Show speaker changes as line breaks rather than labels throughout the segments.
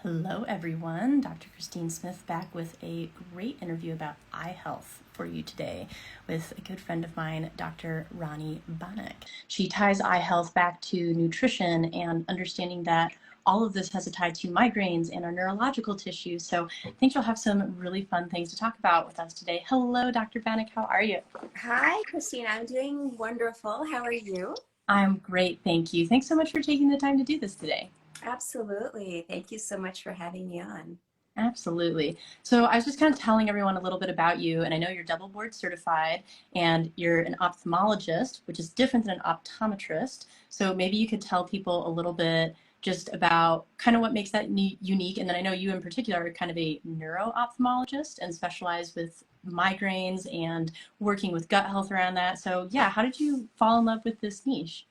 Hello, everyone. Dr. Christine Smith back with a great interview about eye health for you today with a good friend of mine, Dr. Ronnie Bannock. She ties eye health back to nutrition and understanding that all of this has a tie to migraines and our neurological tissue. So I think you'll have some really fun things to talk about with us today. Hello, Dr. Bannock. How are you?
Hi, Christine. I'm doing wonderful. How are you?
I'm great. Thank you. Thanks so much for taking the time to do this today.
Absolutely. Thank you so much for having me on.
Absolutely. So I was just kind of telling everyone a little bit about you, and I know you're double board certified and you're an ophthalmologist, which is different than an optometrist. So maybe you could tell people a little bit just about kind of what makes that unique. And then I know you in particular are kind of a neuro-ophthalmologist and specialize with migraines and working with gut health around that. So yeah, how did you fall in love with this niche?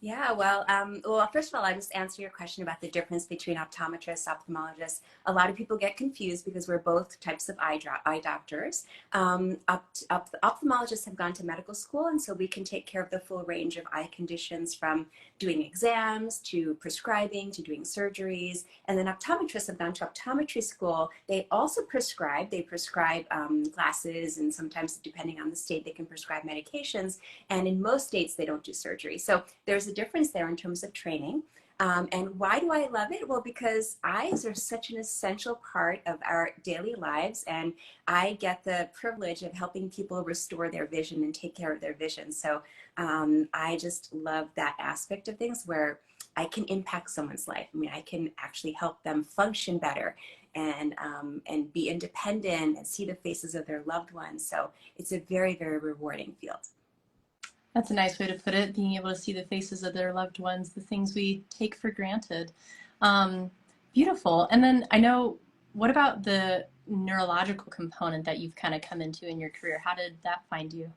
Well, first of all, I just answer your question about the difference between optometrists, ophthalmologists. A lot of people get confused because we're both types of eye doctors. Ophthalmologists have gone to medical school, and so we can take care of the full range of eye conditions from doing exams to prescribing to doing surgeries. And then optometrists have gone to optometry school. They also prescribe. They prescribe glasses, and sometimes, depending on the state, they can prescribe medications. And in most states, they don't do surgery. So there's a difference there in terms of training. And why do I love it? Well, because eyes are such an essential part of our daily lives, and I get the privilege of helping people restore their vision and take care of their vision. So I just love that aspect of things where I can impact someone's life. I mean, I can actually help them function better and be independent and see the faces of their loved ones. So it's a very, very rewarding field.
That's a nice way to put it, being able to see the faces of their loved ones, the things we take for granted. Um, Beautiful. And then I know, what about the neurological component that you've kind of come into in your career? How did that find you?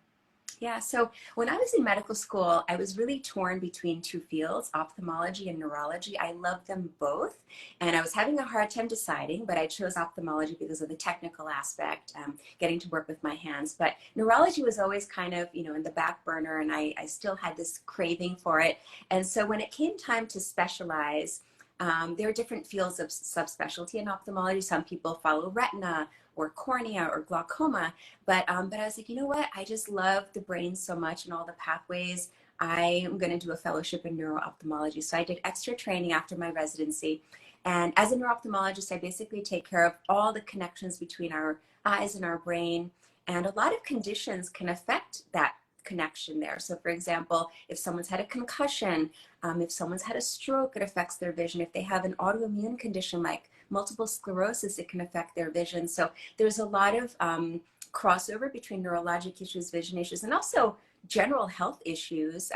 Yeah, so when I was in medical school, I was really torn between two fields, ophthalmology and neurology. I loved them both, and I was having a hard time deciding, but I chose ophthalmology because of the technical aspect, getting to work with my hands. But neurology was always kind of, in the back burner, and I still had this craving for it. And so when it came time to specialize, there are different fields of subspecialty in ophthalmology. Some people follow retina or cornea or glaucoma, but I was like, you know what? I just love the brain so much and all the pathways. I am going to do a fellowship in neuro-ophthalmology. So I did extra training after my residency. And as a neuro-ophthalmologist, I basically take care of all the connections between our eyes and our brain. And a lot of conditions can affect that connection there. So for example, if someone's had a concussion, if someone's had a stroke, it affects their vision. If they have an autoimmune condition like multiple sclerosis, it can affect their vision. So there's a lot of crossover between neurologic issues, vision issues, and also general health issues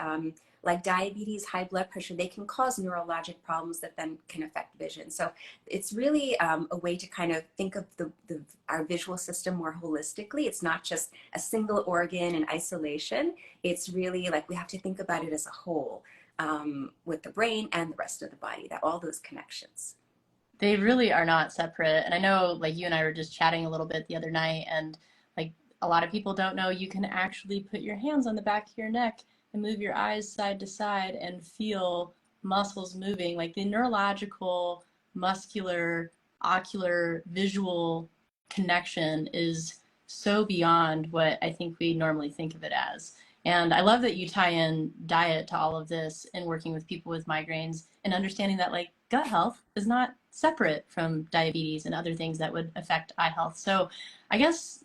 like diabetes, high blood pressure. They can cause neurologic problems that then can affect vision. So it's really a way to kind of think of our visual system more holistically. It's not just a single organ in isolation. It's really like we have to think about it as a whole with the brain and the rest of the body, that all those connections.
They really are not separate. And I know, like, you and I were just chatting a little bit the other night, and like a lot of people don't know you can actually put your hands on the back of your neck and move your eyes side to side and feel muscles moving. Like the neurological, muscular, ocular, visual connection is so beyond what I think we normally think of it as. And I love that you tie in diet to all of this and working with people with migraines and understanding that like gut health is not separate from diabetes and other things that would affect eye health. So I guess,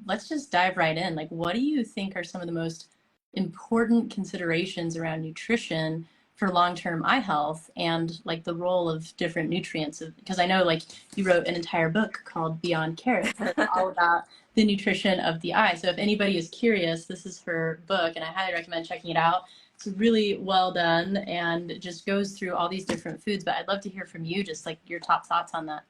let's just dive right in. Like, what do you think are some of the most important considerations around nutrition for long-term eye health and like the role of different nutrients? Because I know like you wrote an entire book called Beyond Carrots that's all about the nutrition of the eye. So if anybody is curious, this is her book and I highly recommend checking it out. It's really well done and it just goes through all these different foods, but I'd love to hear from you just like your top thoughts on that.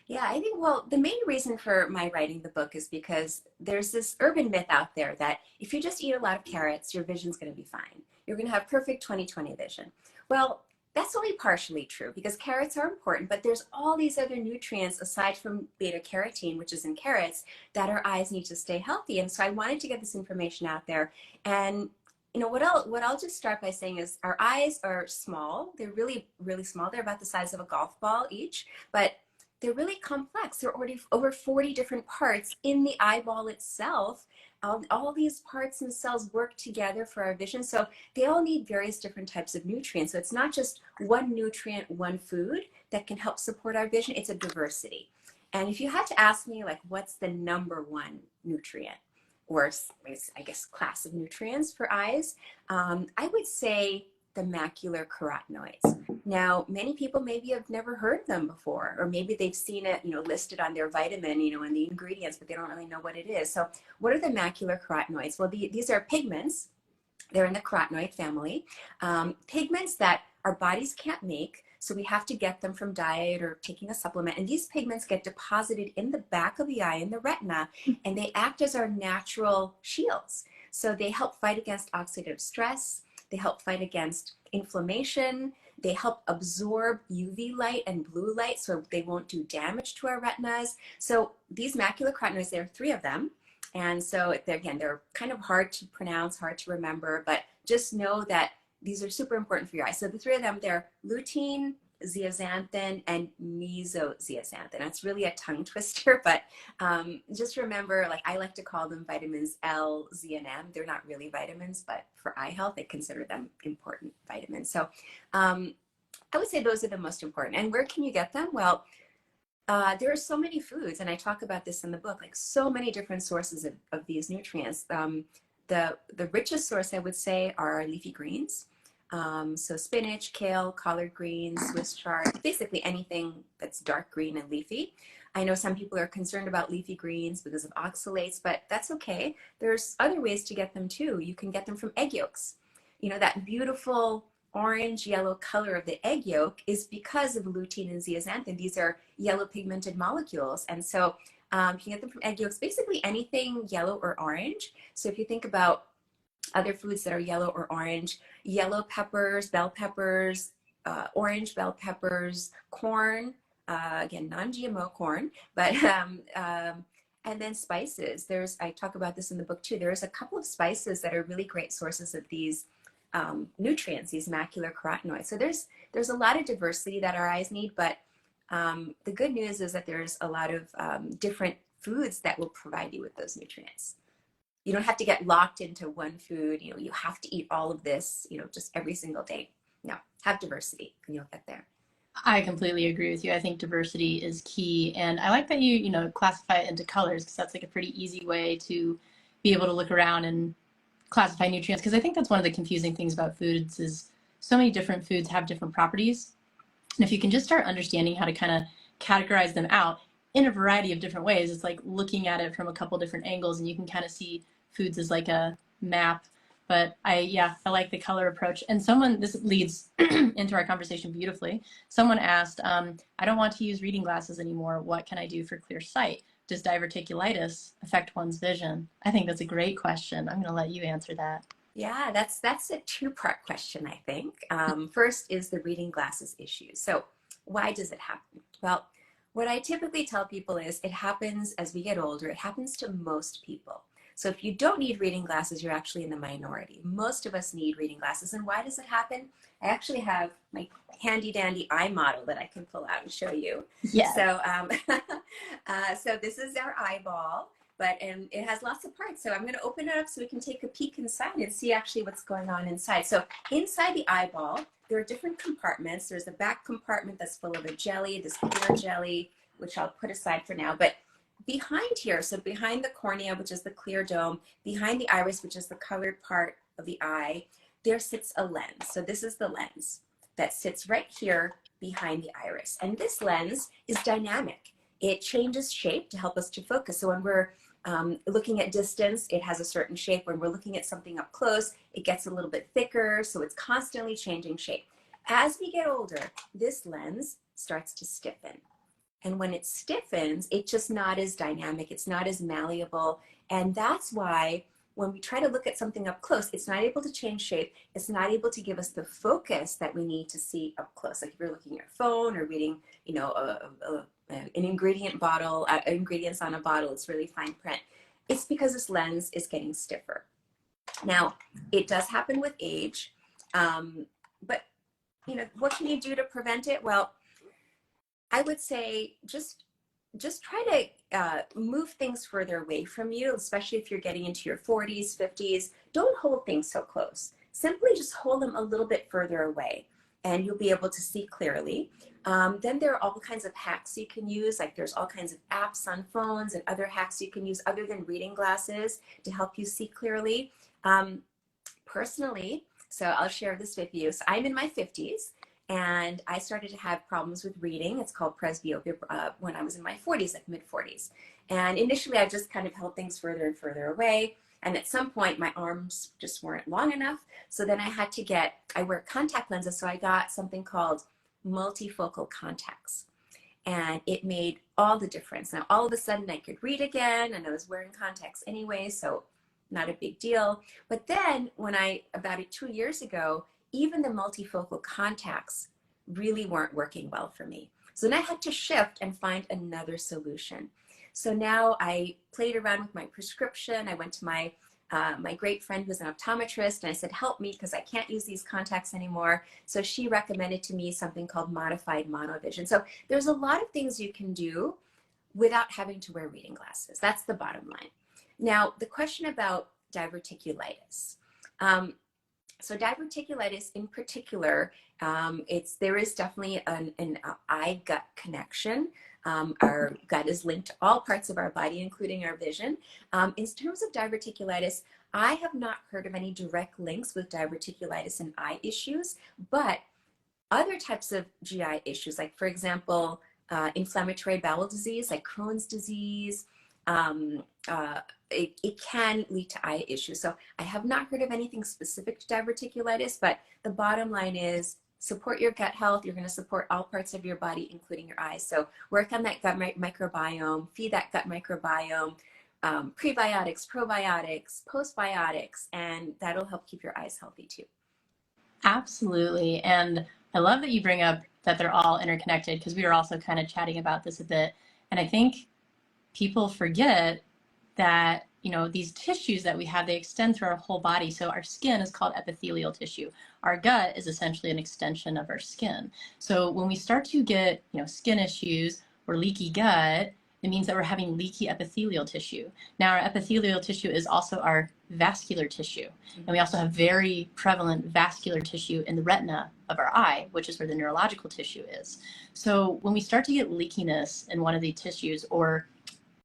Yeah, I think, well, the main reason for my writing the book is because there's this urban myth out there that if you just eat a lot of carrots, your vision's going to be fine. You're going to have perfect 20/20 vision. Well, that's only partially true because carrots are important, but there's all these other nutrients aside from beta carotene, which is in carrots, that our eyes need to stay healthy. And so I wanted to get this information out there. And what I'll just start by saying is our eyes are small. They're really, really small. They're about the size of a golf ball each, but they're really complex. There are already over 40 different parts in the eyeball itself. All these parts and cells work together for our vision. So they all need various different types of nutrients. So it's not just one nutrient, one food that can help support our vision. It's a diversity. And if you had to ask me, like, what's the number one nutrient? Or I guess class of nutrients for eyes, I would say the macular carotenoids. Now, many people maybe have never heard them before, or maybe they've seen it, listed on their vitamin, in the ingredients, but they don't really know what it is. So what are the macular carotenoids? Well, these are pigments. They're in the carotenoid family. Pigments that our bodies can't make, so we have to get them from diet or taking a supplement. And these pigments get deposited in the back of the eye, in the retina, and they act as our natural shields. So they help fight against oxidative stress. They help fight against inflammation. They help absorb UV light and blue light so they won't do damage to our retinas. So these macular carotenoids, there are three of them. And so they're kind of hard to pronounce, hard to remember, but just know that these are super important for your eyes. So the three of them, they're lutein, zeaxanthin, and mesozeaxanthin. That's really a tongue twister, but just remember, like I like to call them vitamins L, Z, and M. They're not really vitamins, but for eye health, I consider them important vitamins. So I would say those are the most important. And where can you get them? Well, there are so many foods, and I talk about this in the book, like so many different sources of these nutrients. The richest source, I would say, are leafy greens. So spinach, kale, collard greens, Swiss chard, basically anything that's dark green and leafy. I know some people are concerned about leafy greens because of oxalates, but that's okay. There's other ways to get them too. You can get them from egg yolks. That beautiful orange yellow color of the egg yolk is because of lutein and zeaxanthin. These are yellow pigmented molecules, and so you can get them from egg yolks, basically anything yellow or orange. So if you think about other foods that are yellow or orange, yellow peppers, bell peppers, orange bell peppers, corn, again, non-GMO corn, but and then spices. I talk about this in the book too. There's a couple of spices that are really great sources of these nutrients, these macular carotenoids. So there's a lot of diversity that our eyes need, but the good news is that there's a lot of different foods that will provide you with those nutrients. You don't have to get locked into one food. You have to eat all of this, just every single day. No, have diversity and you'll get there.
I completely agree with you. I think diversity is key. And I like that you classify it into colors, because that's like a pretty easy way to be able to look around and classify nutrients. Because I think that's one of the confusing things about foods is so many different foods have different properties. And if you can just start understanding how to kind of categorize them out in a variety of different ways, it's like looking at it from a couple different angles, and you can kind of see foods as like a map. But I like the color approach. And this leads into our conversation beautifully. Someone asked, I don't want to use reading glasses anymore. What can I do for clear sight? Does diverticulitis affect one's vision? I think that's a great question. I'm going to let you answer that.
Yeah, that's a two-part question, I think. First is the reading glasses issue. So why does it happen? Well, what I typically tell people is it happens as we get older. It happens to most people. So if you don't need reading glasses, you're actually in the minority. Most of us need reading glasses. And why does it happen? I actually have my handy dandy eye model that I can pull out and show you.
Yeah.
So, so this is our eyeball, and it has lots of parts. So I'm going to open it up so we can take a peek inside and see actually what's going on inside. So inside the eyeball, there are different compartments. There's a back compartment that's full of a jelly, this clear jelly, which I'll put aside for now. But behind here, so behind the cornea, which is the clear dome, behind the iris, which is the colored part of the eye, there sits a lens. So this is the lens that sits right here behind the iris. And this lens is dynamic. It changes shape to help us to focus. So when we're looking at distance, it has a certain shape. When we're looking at something up close, it gets a little bit thicker. So it's constantly changing shape. As we get older, this lens starts to stiffen. And when it stiffens, it's just not as dynamic. It's not as malleable. And that's why when we try to look at something up close, it's not able to change shape. It's not able to give us the focus that we need to see up close. Like if you're looking at your phone or reading, an ingredient bottle, ingredients on a bottle, it's really fine print. It's because this lens is getting stiffer. Now, it does happen with age, but what can you do to prevent it? Well, I would say just try to move things further away from you, especially if you're getting into your 40s, 50s. Don't hold things so close. Simply just hold them a little bit further away and you'll be able to see clearly. Then there are all kinds of hacks you can use, like there's all kinds of apps on phones and other hacks you can use other than reading glasses to help you see clearly. Personally, so I'll share this with you. So I'm in my 50s and I started to have problems with reading. It's called presbyopia when I was in my 40s, like mid 40s. And initially I just kind of held things further and further away. And at some point my arms just weren't long enough. So then I wear contact lenses. So I got something called multifocal contacts. And it made all the difference. Now, all of a sudden I could read again and I was wearing contacts anyway, so not a big deal. But then about 2 years ago, even the multifocal contacts really weren't working well for me. So then I had to shift and find another solution. So now I played around with my prescription. I went to my great friend who's an optometrist and I said, help me because I can't use these contacts anymore. So she recommended to me something called modified monovision. So there's a lot of things you can do without having to wear reading glasses. That's the bottom line. Now, the question about diverticulitis. So diverticulitis in particular, there is definitely an eye-gut connection. Our gut is linked to all parts of our body, including our vision. In terms of diverticulitis, I have not heard of any direct links with diverticulitis and eye issues, but other types of GI issues, like for example, inflammatory bowel disease, like Crohn's disease, it can lead to eye issues. So I have not heard of anything specific to diverticulitis, but the bottom line is support your gut health. You're going to support all parts of your body, including your eyes. So work on that gut microbiome, feed that gut microbiome, prebiotics, probiotics, postbiotics, and that'll help keep your eyes healthy too.
Absolutely. And I love that you bring up that they're all interconnected because we were also kind of chatting about this a bit. And I think people forget that, these tissues that we have, they extend through our whole body. So our skin is called epithelial tissue. Our gut is essentially an extension of our skin. So when we start to get, skin issues or leaky gut, it means that we're having leaky epithelial tissue. Now, our epithelial tissue is also our vascular tissue. And we also have very prevalent vascular tissue in the retina of our eye, which is where the neurological tissue is. So when we start to get leakiness in one of these tissues or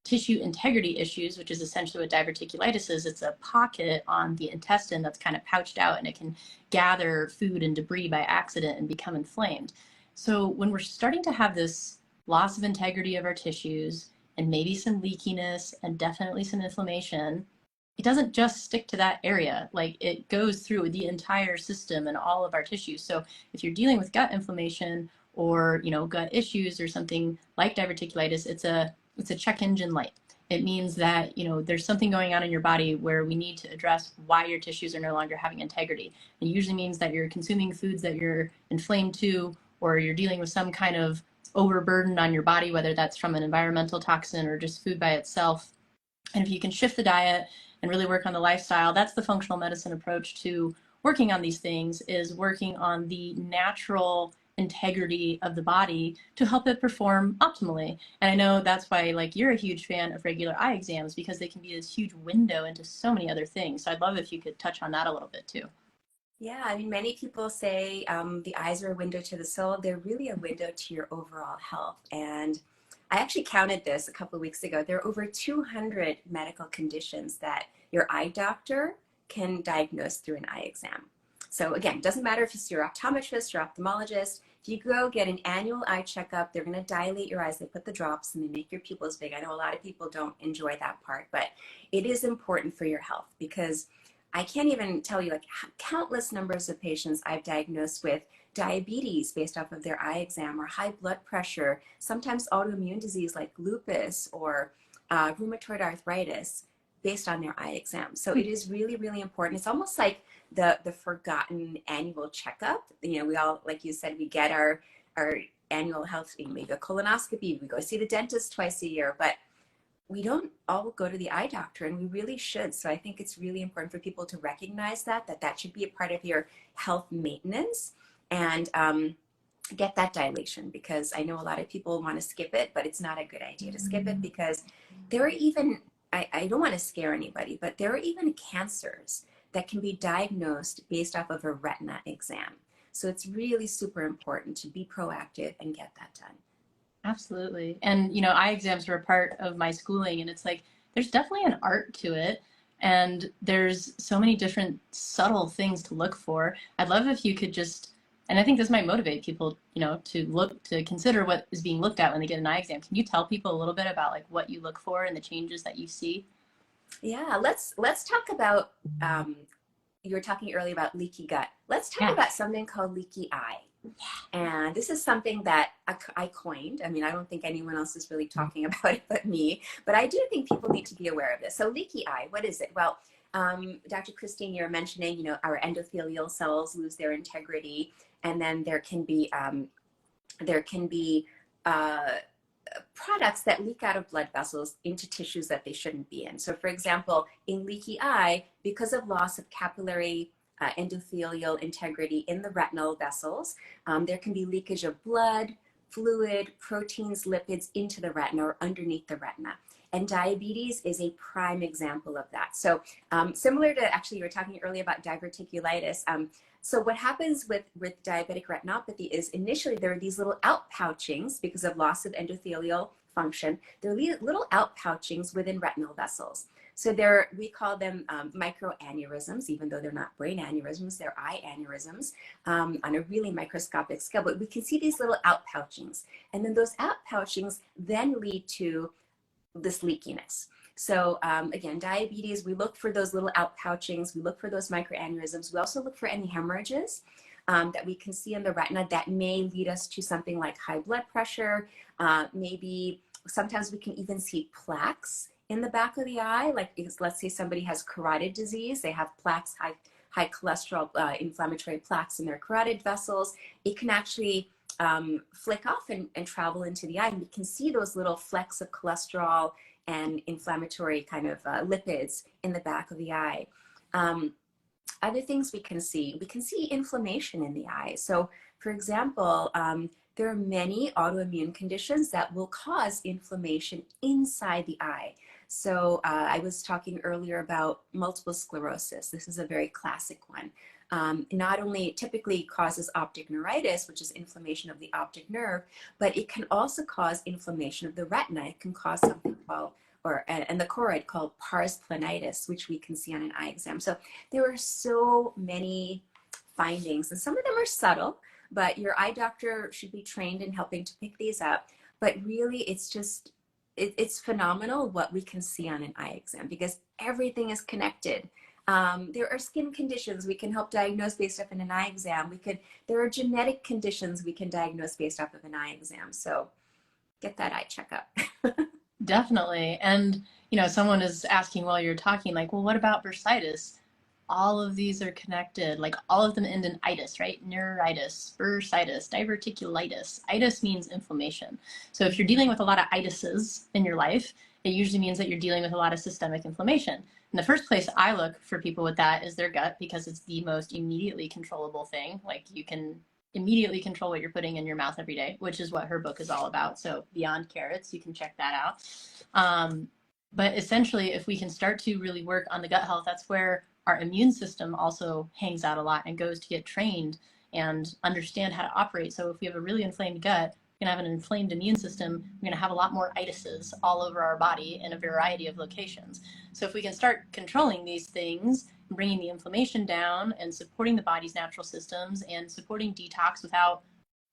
tissue integrity issues, which is essentially what diverticulitis is, it's a pocket on the intestine that's kind of pouched out and it can gather food and debris by accident and become inflamed. So when we're starting to have this loss of integrity of our tissues and maybe some leakiness and definitely some inflammation, it doesn't just stick to that area. Like it goes through the entire system and all of our tissues. So if you're dealing with gut inflammation or, gut issues or something like diverticulitis, it's a check engine light. It means that, there's something going on in your body where we need to address why your tissues are no longer having integrity. It usually means that you're consuming foods that you're inflamed to, or you're dealing with some kind of overburden on your body, whether that's from an environmental toxin or just food by itself. And if you can shift the diet and really work on the lifestyle, that's the functional medicine approach to working on these things, is working on the natural integrity of the body to help it perform optimally. And I know that's why you're a huge fan of regular eye exams, because they can be this huge window into so many other things. So I'd love if you could touch on that a little bit too.
Yeah, I mean, many people say the eyes are a window to the soul. They're really a window to your overall health. And I actually counted this a couple of weeks ago. There are over 200 medical conditions that your eye doctor can diagnose through an eye exam. So again, it doesn't matter if it's your optometrist, your ophthalmologist. If you go get an annual eye checkup, they're going to dilate your eyes. They put the drops and they make your pupils big. I know a lot of people don't enjoy that part, but it is important for your health, because I can't even tell you countless numbers of patients I've diagnosed with diabetes based off of their eye exam, or high blood pressure, sometimes autoimmune disease like lupus or rheumatoid arthritis based on their eye exam. So it is really, really important. It's almost like the forgotten annual checkup. We all, like you said, we get our annual health, maybe a colonoscopy, we go see the dentist twice a year, but we don't all go to the eye doctor, and we really should. So I think it's really important for people to recognize that should be a part of your health maintenance, and get that dilation, because I know a lot of people want to skip it, but it's not a good idea to skip it, because there are even, I don't want to scare anybody, but there are even cancers that can be diagnosed based off of a retina exam. So it's really super important to be proactive and get that done.
Absolutely. And, you know, eye exams were a part of my schooling, and it's like there's definitely an art to it. And there's so many different subtle things to look for. I'd love if you could just, and I think this might motivate people, you know, to consider what is being looked at when they get an eye exam. Can you tell people a little bit about like what you look for and the changes that you see?
Yeah, let's talk about, you were talking earlier about leaky gut. Let's talk
Yeah.
about something called leaky eye. And this is something that I coined. I mean, I don't think anyone else is really talking about it but me, but I do think people need to be aware of this. So leaky eye, what is it? Well, Dr. Christine, you're mentioning, you know, our endothelial cells lose their integrity, and then there can be uh, products that leak out of blood vessels into tissues that they shouldn't be in. So for example, in leaky eye, because of loss of capillary endothelial integrity in the retinal vessels, there can be leakage of blood, fluid, proteins, lipids into the retina or underneath the retina. And diabetes is a prime example of that. So similar to, actually, you were talking earlier about diverticulitis. So what happens with diabetic retinopathy is initially there are these little outpouchings because of loss of endothelial function. There are little outpouchings within retinal vessels. So we call them microaneurysms, even though they're not brain aneurysms, they're eye aneurysms on a really microscopic scale. But we can see these little outpouchings. And then those outpouchings then lead to this leakiness. So again, diabetes, we look for those little outpouchings, we look for those microaneurysms, we also look for any hemorrhages that we can see in the retina that may lead us to something like high blood pressure. Maybe sometimes we can even see plaques in the back of the eye, like let's say somebody has carotid disease, they have plaques, high cholesterol, inflammatory plaques in their carotid vessels. It can actually flick off and travel into the eye, and we can see those little flecks of cholesterol and inflammatory kind of lipids in the back of the eye. Other things we can see inflammation in the eye. So for example, there are many autoimmune conditions that will cause inflammation inside the eye. So I was talking earlier about multiple sclerosis. This is a very classic one. Not only typically causes optic neuritis, which is inflammation of the optic nerve, but it can also cause inflammation of the retina. It can cause something called, and the choroid, called pars planitis, which we can see on an eye exam. So there are so many findings, and some of them are subtle, but your eye doctor should be trained in helping to pick these up. But really, it's phenomenal what we can see on an eye exam, because everything is connected. There are skin conditions we can help diagnose based off of an eye exam. There are genetic conditions we can diagnose based off of an eye exam. So get that eye checkup.
Definitely. And, you know, someone is asking while you're talking, like, well, what about bursitis? All of these are connected, like all of them end in itis, right? Neuritis, bursitis, diverticulitis. Itis means inflammation. So if you're dealing with a lot of itises in your life, it usually means that you're dealing with a lot of systemic inflammation. And the first place I look for people with that is their gut, because it's the most immediately controllable thing. Like you can immediately control what you're putting in your mouth every day, which is what her book is all about. So Beyond Carrots, you can check that out. But essentially, if we can start to really work on the gut health, that's where our immune system also hangs out a lot and goes to get trained and understand how to operate. So if we have a really inflamed gut, we're going to have an inflamed immune system. We're going to have a lot more itises all over our body in a variety of locations. So if we can start controlling these things, bringing the inflammation down and supporting the body's natural systems and supporting detox without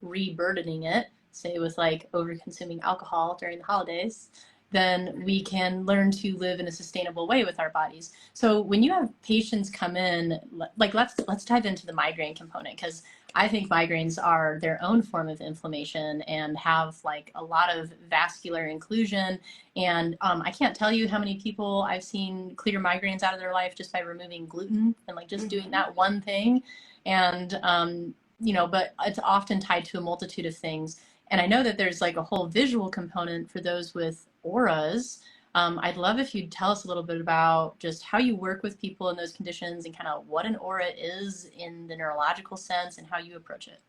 re-burdening it, say with like over consuming alcohol during the holidays, then we can learn to live in a sustainable way with our bodies. So when you have patients come in, like let's dive into the migraine component, because I think migraines are their own form of inflammation and have like a lot of vascular inclusion. And I can't tell you how many people I've seen clear migraines out of their life just by removing gluten and like just doing that one thing. And you know, but it's often tied to a multitude of things. And I know that there's like a whole visual component for those with auras. I'd love if you'd tell us a little bit about just how you work with people in those conditions and kind of what an aura is in the neurological sense and how you approach it.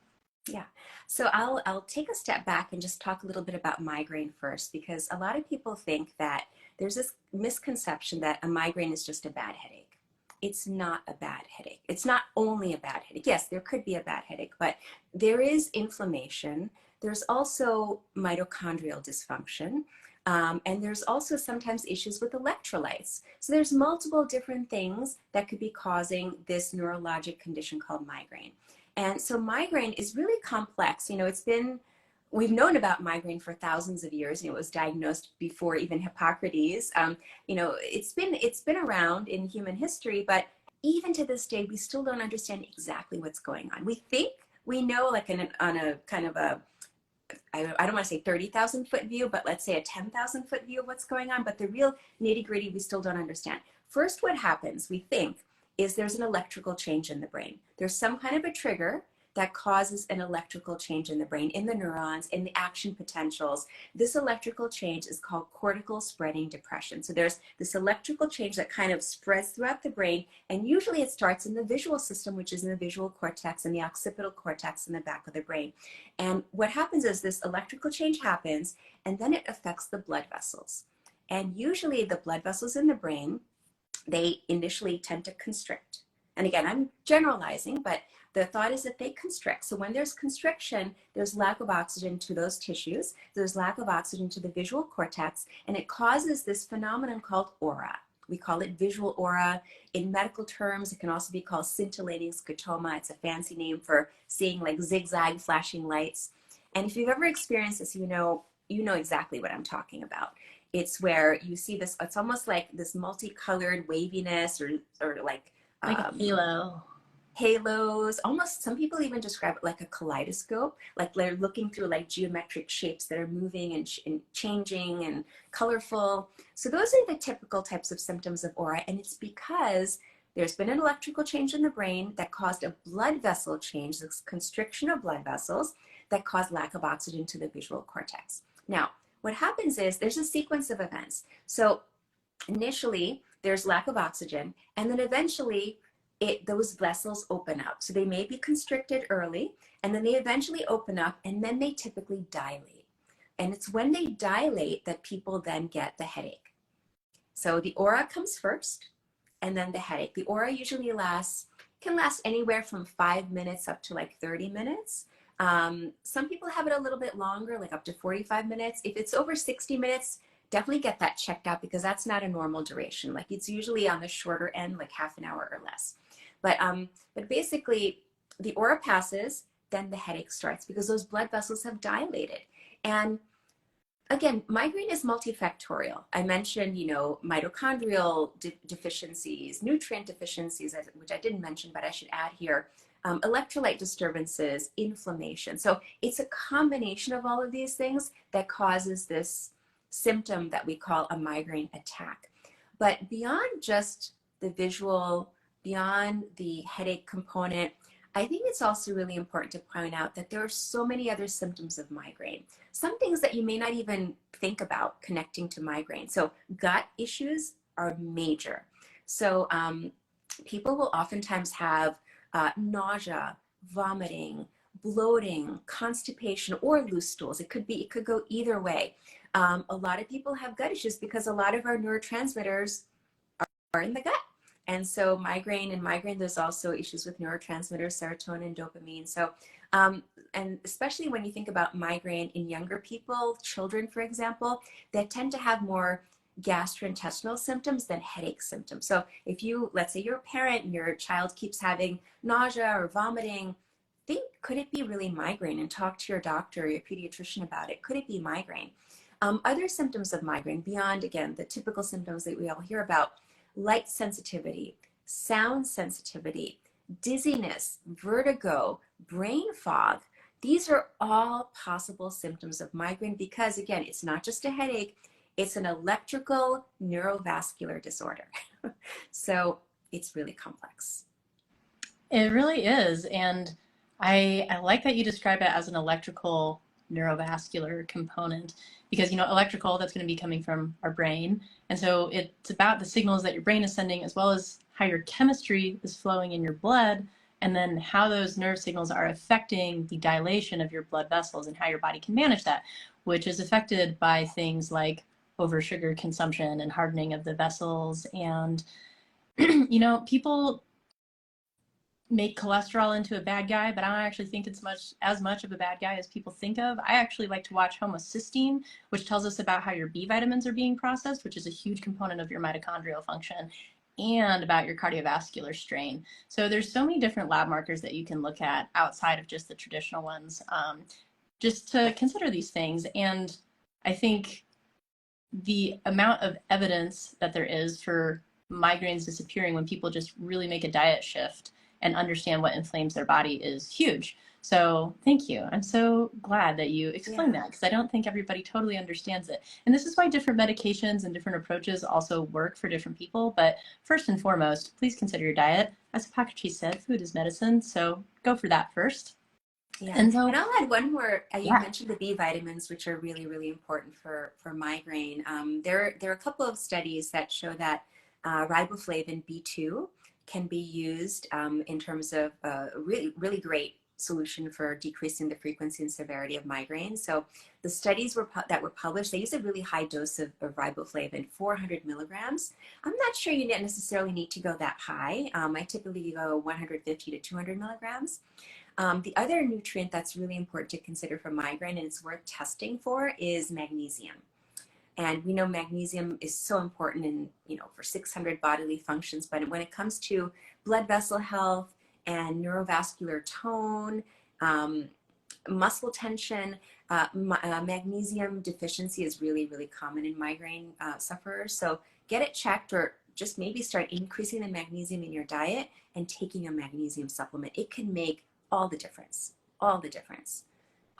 Yeah. So I'll take a step back and just talk a little bit about migraine first, because a lot of people think that there's this misconception that a migraine is just a bad headache. It's not a bad headache. It's not only a bad headache. Yes, there could be a bad headache, but there is inflammation. There's also mitochondrial dysfunction. And there's also sometimes issues with electrolytes. So there's multiple different things that could be causing this neurologic condition called migraine. And so migraine is really complex. We've known about migraine for thousands of years. It was diagnosed before even Hippocrates. It's been around in human history, but even to this day, we still don't understand exactly what's going on. We think we know, like on a kind of a, I don't want to say 30,000 foot view, but let's say a 10,000 foot view of what's going on. But the real nitty gritty, we still don't understand. First, what happens, we think, is there's an electrical change in the brain. There's some kind of a trigger that causes an electrical change in the brain, in the neurons, in the action potentials. This electrical change is called cortical spreading depression. So there's this electrical change that kind of spreads throughout the brain, and usually it starts in the visual system, which is in the visual cortex and the occipital cortex in the back of the brain. And what happens is this electrical change happens, and then it affects the blood vessels. And usually the blood vessels in the brain, they initially tend to constrict. And again, I'm generalizing, but the thought is that they constrict. So when there's constriction, there's lack of oxygen to those tissues, there's lack of oxygen to the visual cortex, and it causes this phenomenon called aura. We call it visual aura. In medical terms, it can also be called scintillating scotoma. It's a fancy name for seeing like zigzag flashing lights. And if you've ever experienced this, you know exactly what I'm talking about. It's where you see this, it's almost like this multicolored waviness or
Like a
um,
halo.
halos. Almost, some people even describe it like a kaleidoscope, like they're looking through like geometric shapes that are moving and changing and colorful. So those are the typical types of symptoms of aura, and it's because there's been an electrical change in the brain that caused a blood vessel change, this constriction of blood vessels that caused lack of oxygen to the visual cortex. Now, what happens is there's a sequence of events. So initially, there's lack of oxygen, and then eventually those vessels open up. So they may be constricted early, and then they eventually open up, and then they typically dilate. And it's when they dilate that people then get the headache. So the aura comes first, and then the headache. The aura usually can last anywhere from 5 minutes up to like 30 minutes. Some people have it a little bit longer, like up to 45 minutes. If it's over 60 minutes, definitely get that checked out, because that's not a normal duration. Like it's usually on the shorter end, like half an hour or less. But basically the aura passes, then the headache starts because those blood vessels have dilated. And again, migraine is multifactorial. I mentioned, mitochondrial deficiencies, nutrient deficiencies, which I didn't mention, but I should add here, electrolyte disturbances, inflammation. So it's a combination of all of these things that causes this symptom that we call a migraine attack. But beyond just the visual, beyond the headache component, I think it's also really important to point out that there are so many other symptoms of migraine. Some things that you may not even think about connecting to migraine. So gut issues are major. So people will oftentimes have nausea, vomiting, bloating, constipation, or loose stools. It could go either way. A lot of people have gut issues because a lot of our neurotransmitters are in the gut. And so migraine, there's also issues with neurotransmitters, serotonin, dopamine. So, and especially when you think about migraine in younger people, children, for example, that tend to have more gastrointestinal symptoms than headache symptoms. So if let's say you're a parent and your child keeps having nausea or vomiting, think, could it be really migraine? And talk to your doctor or your pediatrician about it. Could it be migraine? Other symptoms of migraine, beyond, again, the typical symptoms that we all hear about: light sensitivity, sound sensitivity, dizziness, vertigo, brain fog. These are all possible symptoms of migraine because, again, it's not just a headache, it's an electrical neurovascular disorder. So it's really complex.
It really is. And I like that you describe it as an electrical neurovascular component because, you know, electrical, that's going to be coming from our brain. And so it's about the signals that your brain is sending, as well as how your chemistry is flowing in your blood, and then how those nerve signals are affecting the dilation of your blood vessels and how your body can manage that, which is affected by things like over sugar consumption and hardening of the vessels. And, you know, people make cholesterol into a bad guy, but I don't actually think it's as much of a bad guy as people think of. I actually like to watch homocysteine, which tells us about how your B vitamins are being processed, which is a huge component of your mitochondrial function, and about your cardiovascular strain. So there's so many different lab markers that you can look at outside of just the traditional ones, just to consider these things. And I think the amount of evidence that there is for migraines disappearing when people just really make a diet shift and understand what inflames their body is huge. So thank you. I'm so glad that you explained that, because I don't think everybody totally understands it. And this is why different medications and different approaches also work for different people. But first and foremost, please consider your diet. As Hippocrates said, food is medicine. So go for that first.
Yeah,
And so,
and I'll add one more. You
yeah.
mentioned the B vitamins, which are really, really important for migraine. There are a couple of studies that show that riboflavin B2 can be used in terms of a really, really great solution for decreasing the frequency and severity of migraine. So the studies that were published, they use a really high dose of riboflavin, 400 milligrams. I'm not sure you necessarily need to go that high. I typically go 150 to 200 milligrams. The other nutrient that's really important to consider for migraine, and it's worth testing for, is magnesium. And we know magnesium is so important in, you know, for 600 bodily functions, but when it comes to blood vessel health and neurovascular tone, muscle tension, magnesium deficiency is really, really common in migraine sufferers. So get it checked, or just maybe start increasing the magnesium in your diet and taking a magnesium supplement. It can make all the difference, all the difference.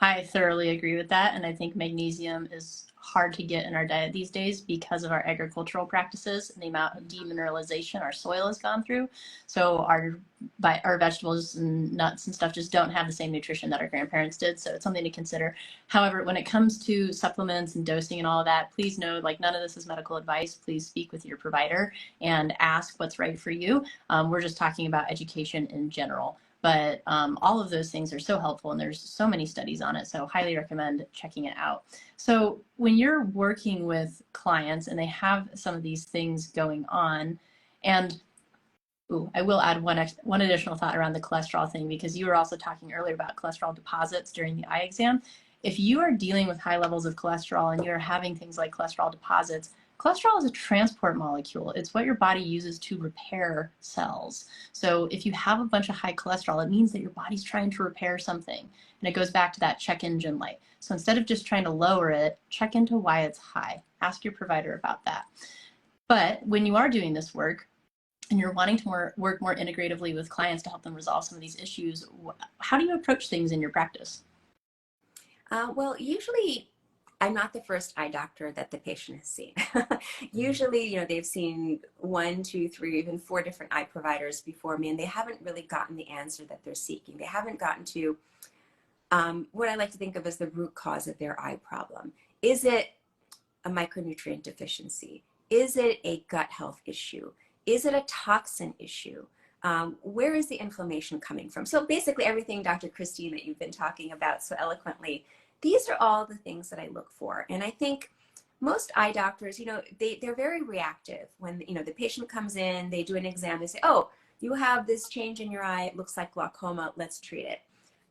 I thoroughly agree with that. And I think magnesium is hard to get in our diet these days because of our agricultural practices and the amount of demineralization our soil has gone through. So our vegetables and nuts and stuff just don't have the same nutrition that our grandparents did. So it's something to consider. However, when it comes to supplements and dosing and all of that, please know, like, none of this is medical advice. Please speak with your provider and ask what's right for you. We're just talking about education in general. But all of those things are so helpful, and there's so many studies on it, so highly recommend checking it out. So when you're working with clients and they have some of these things going on, and I will add one additional thought around the cholesterol thing, because you were also talking earlier about cholesterol deposits during the eye exam. If you are dealing with high levels of cholesterol and you're having things like cholesterol deposits, cholesterol is a transport molecule. It's what your body uses to repair cells. So if you have a bunch of high cholesterol, it means that your body's trying to repair something. And it goes back to that check engine light. So instead of just trying to lower it, check into why it's high. Ask your provider about that. But when you are doing this work, and you're wanting to work more integratively with clients to help them resolve some of these issues, how do you approach things in your practice?
Well, usually I'm not the first eye doctor that the patient has seen. Usually, you know, they've seen 1, 2, 3, even 4 different eye providers before me, and they haven't really gotten the answer that they're seeking. They haven't gotten to what I like to think of as the root cause of their eye problem. Is it a micronutrient deficiency? Is it a gut health issue? Is it a toxin issue? Where is the inflammation coming from? So basically everything, Dr. Christine, that you've been talking about so eloquently, these are all the things that I look for. And I think most eye doctors, you know, they're very reactive. When, you know, the patient comes in, they do an exam, they say, oh, you have this change in your eye, it looks like glaucoma, let's treat it.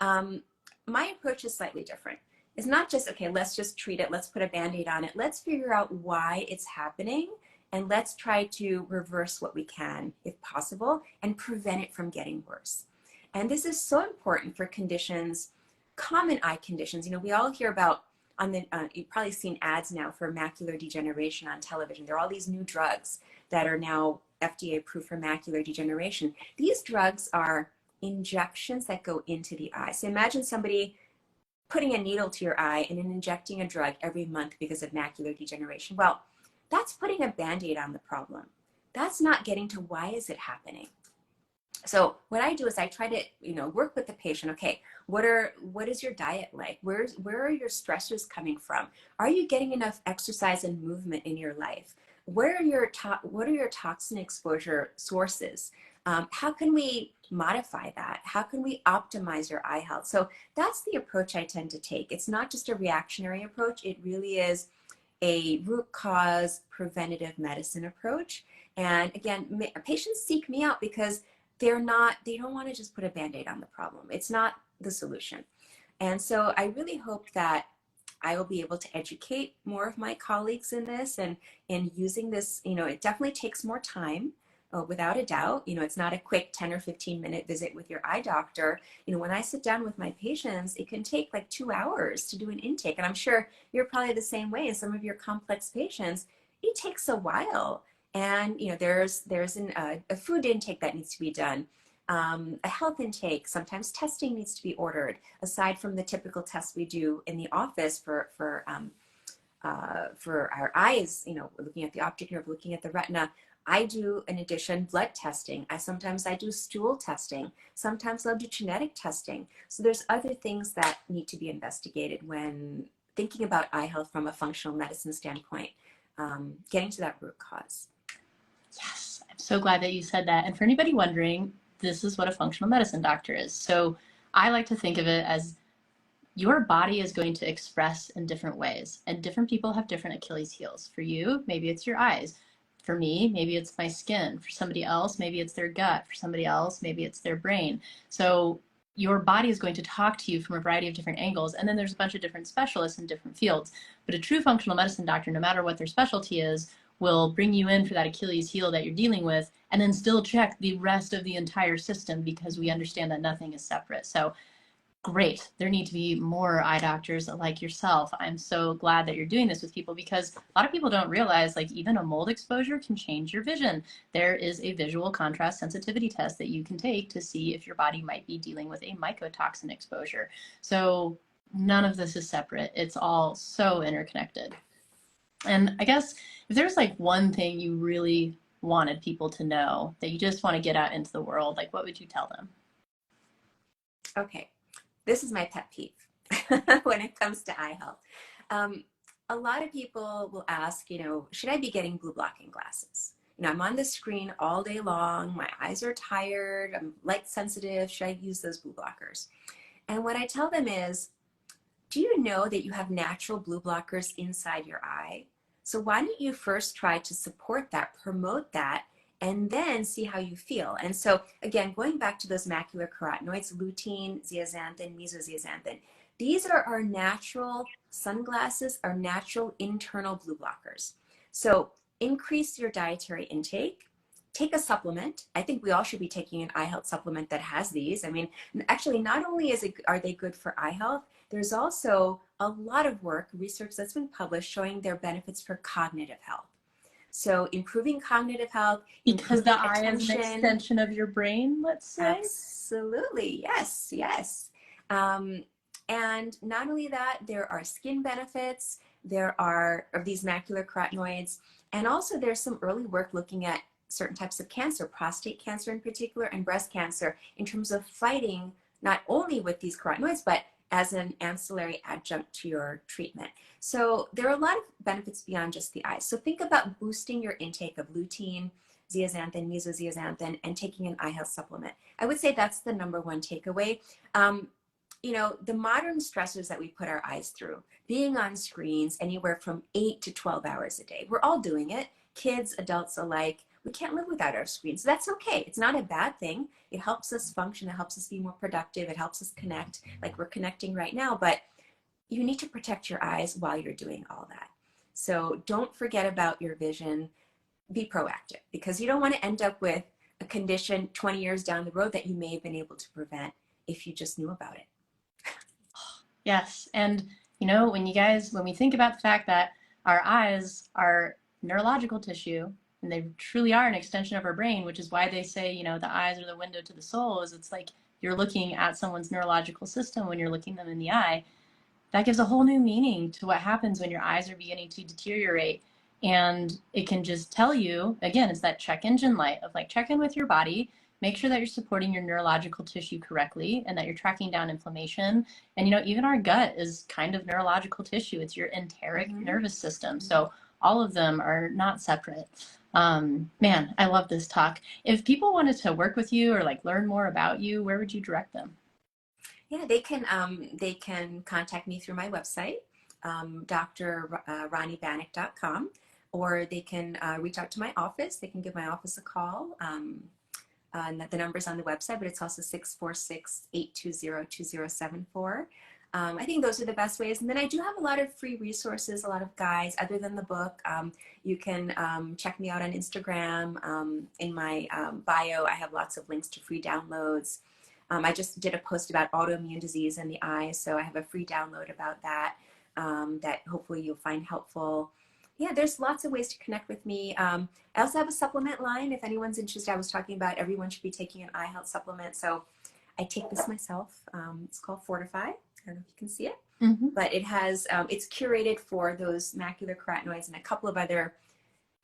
My approach is slightly different. It's not just, okay, let's just treat it, let's put a Band-Aid on it, let's figure out why it's happening, and let's try to reverse what we can, if possible, and prevent it from getting worse. And this is so important for conditions, common eye conditions. You know, we all hear about, you've probably seen ads now for macular degeneration on television. There are all these new drugs that are now FDA approved for macular degeneration. These drugs are injections that go into the eye. So imagine somebody putting a needle to your eye and then injecting a drug every month because of macular degeneration. Well, that's putting a Band-Aid on the problem. That's not getting to why is it happening. So what I do is I try to, work with the patient. Okay, what is your diet like? Where are your stressors coming from? Are you getting enough exercise and movement in your life? What are your toxin exposure sources? How can we modify that? How can we optimize your eye health? So that's the approach I tend to take. It's not just a reactionary approach. It really is a root cause preventative medicine approach. And again, patients seek me out because they don't want to just put a band-aid on the problem. It's not the solution. And so I really hope that I will be able to educate more of my colleagues in this, and in using this. It definitely takes more time, without a doubt. It's not a quick 10 or 15-minute visit with your eye doctor. When I sit down with my patients, it can take like 2 hours to do an intake. And I'm sure you're probably the same way as some of your complex patients. It takes a while. And there's a food intake that needs to be done, a health intake. Sometimes testing needs to be ordered aside from the typical tests we do in the office for our eyes. Looking at the optic nerve, looking at the retina. I do, in addition, blood testing. Sometimes I do stool testing. Sometimes I'll do genetic testing. So there's other things that need to be investigated when thinking about eye health from a functional medicine standpoint, getting to that root cause.
Yes, I'm so glad that you said that. And for anybody wondering, this is what a functional medicine doctor is. So I like to think of it as your body is going to express in different ways, and different people have different Achilles heels. For you, maybe it's your eyes. For me, maybe it's my skin. For somebody else, maybe it's their gut. For somebody else, maybe it's their brain. So your body is going to talk to you from a variety of different angles. And then there's a bunch of different specialists in different fields. But a true functional medicine doctor, no matter what their specialty is, will bring you in for that Achilles heel that you're dealing with, and then still check the rest of the entire system, because we understand that nothing is separate. So great. There need to be more eye doctors like yourself. I'm so glad that you're doing this with people, because a lot of people don't realize, like, even a mold exposure can change your vision. There is a visual contrast sensitivity test that you can take to see if your body might be dealing with a mycotoxin exposure. So none of this is separate. It's all so interconnected. And I guess if there's like one thing you really wanted people to know that you just want to get out into the world, like, what would you tell them?
Okay, this is my pet peeve when it comes to eye health. A lot of people will ask, should I be getting blue blocking glasses? I'm on the screen all day long. My eyes are tired. I'm light sensitive. Should I use those blue blockers? And what I tell them is, do you know that you have natural blue blockers inside your eye? So why don't you first try to support that, promote that, and then see how you feel. And so again, going back to those macular carotenoids, lutein, zeaxanthin, mesozeaxanthin, these are our natural sunglasses, our natural internal blue blockers. So increase your dietary intake, take a supplement. I think we all should be taking an eye health supplement that has these. I mean, actually, not only are they good for eye health, there's also a lot of work, research that's been published showing their benefits for cognitive health. So improving cognitive health,
Because the
improving
eye is an
attention.
extension of your brain, let's say.
Absolutely, yes, yes. And not only that, there are skin benefits, there are of these macular carotenoids, and also there's some early work looking at certain types of cancer, prostate cancer in particular, and breast cancer, in terms of fighting not only with these carotenoids, but as an ancillary adjunct to your treatment. So there are a lot of benefits beyond just the eyes. So think about boosting your intake of lutein, zeaxanthin, mesozeaxanthin, and taking an eye health supplement. I would say that's the number one takeaway. The modern stressors that we put our eyes through, being on screens anywhere from 8 to 12 hours a day. We're all doing it, kids, adults alike. We can't live without our screens. So that's okay. It's not a bad thing. It helps us function. It helps us be more productive. It helps us connect like we're connecting right now. But you need to protect your eyes while you're doing all that. So don't forget about your vision. Be proactive, because you don't want to end up with a condition 20 years down the road that you may have been able to prevent if you just knew about it.
Yes. And, when we think about the fact that our eyes are neurological tissue, and they truly are an extension of our brain, which is why they say, the eyes are the window to the soul, is it's like you're looking at someone's neurological system when you're looking them in the eye. That gives a whole new meaning to what happens when your eyes are beginning to deteriorate. And it can just tell you, again, it's that check engine light of like, check in with your body, make sure that you're supporting your neurological tissue correctly and that you're tracking down inflammation. And, you know, even our gut is kind of neurological tissue. It's your enteric
Mm-hmm.
nervous system. So all of them are not separate. Man, I love this talk. If people wanted to work with you or like learn more about you, where would you direct them?
Yeah, they can contact me through my website, drronniebannock.com, or they can reach out to my office. They can give my office a call. And the number's on the website, but it's also 646-820-2074. I think those are the best ways. And then I do have a lot of free resources, a lot of guides other than the book. You can check me out on Instagram. In my bio, I have lots of links to free downloads. I just did a post about autoimmune disease in the eye, so I have a free download about that that hopefully you'll find helpful. Yeah, there's lots of ways to connect with me. I also have a supplement line if anyone's interested. I was talking about everyone should be taking an eye health supplement, so I take this myself. It's called Fortify. I don't know if you can see it, but it has it's curated for those macular carotenoids and a couple of other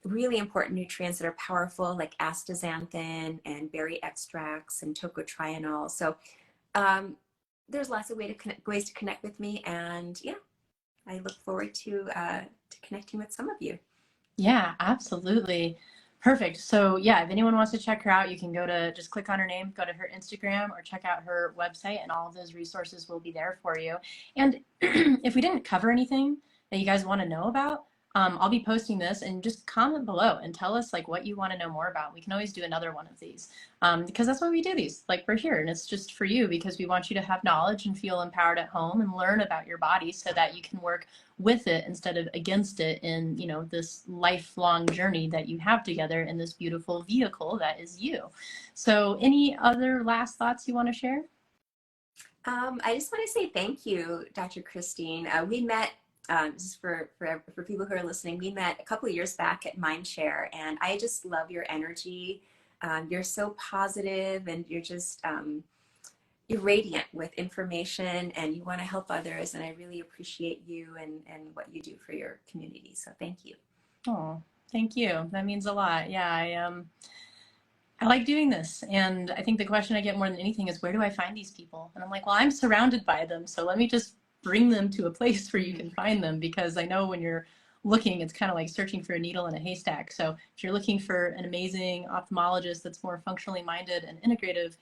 really important nutrients that are powerful, like astaxanthin and berry extracts and tocotrienol. So there's lots of ways to connect with me, and yeah, I look forward to connecting with some of you.
Yeah, absolutely. Perfect. So yeah, if anyone wants to check her out, you can just click on her name, go to her Instagram or check out her website, and all of those resources will be there for you. And if we didn't cover anything that you guys want to know about, I'll be posting this, and just comment below and tell us like what you want to know more about. We can always do another one of these because that's why we do these. Like we're here, and it's just for you because we want you to have knowledge and feel empowered at home and learn about your body so that you can work with it instead of against it in, you know, this lifelong journey that you have together in this beautiful vehicle that is you. So any other last thoughts you want to share?
I just want to say thank you, Dr. Christine. We met, just for people who are listening, we met a couple of years back at Mindshare, and I just love your energy. You're so positive, and you're just you're radiant with information, and you want to help others. And I really appreciate you and what you do for your community. So thank you.
Oh, thank you. That means a lot. Yeah, I like doing this. And I think the question I get more than anything is, where do I find these people? And I'm like, well, I'm surrounded by them. So let me just bring them to a place where you can find them, because I know when you're looking, it's kind of like searching for a needle in a haystack. So if you're looking for an amazing ophthalmologist that's more functionally minded and integrative,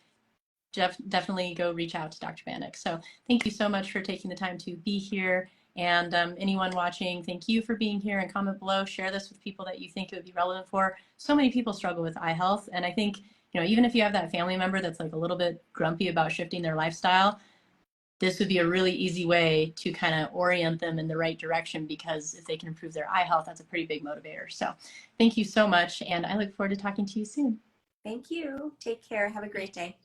definitely go reach out to Dr. Bannock. So thank you so much for taking the time to be here. And anyone watching, thank you for being here, and comment below, share this with people that you think it would be relevant for. So many people struggle with eye health. And I think, you know, even if you have that family member that's like a little bit grumpy about shifting their lifestyle, this would be a really easy way to kind of orient them in the right direction, because if they can improve their eye health, that's a pretty big motivator. So thank you so much. And I look forward to talking to you soon.
Thank you. Take care. Have a great day.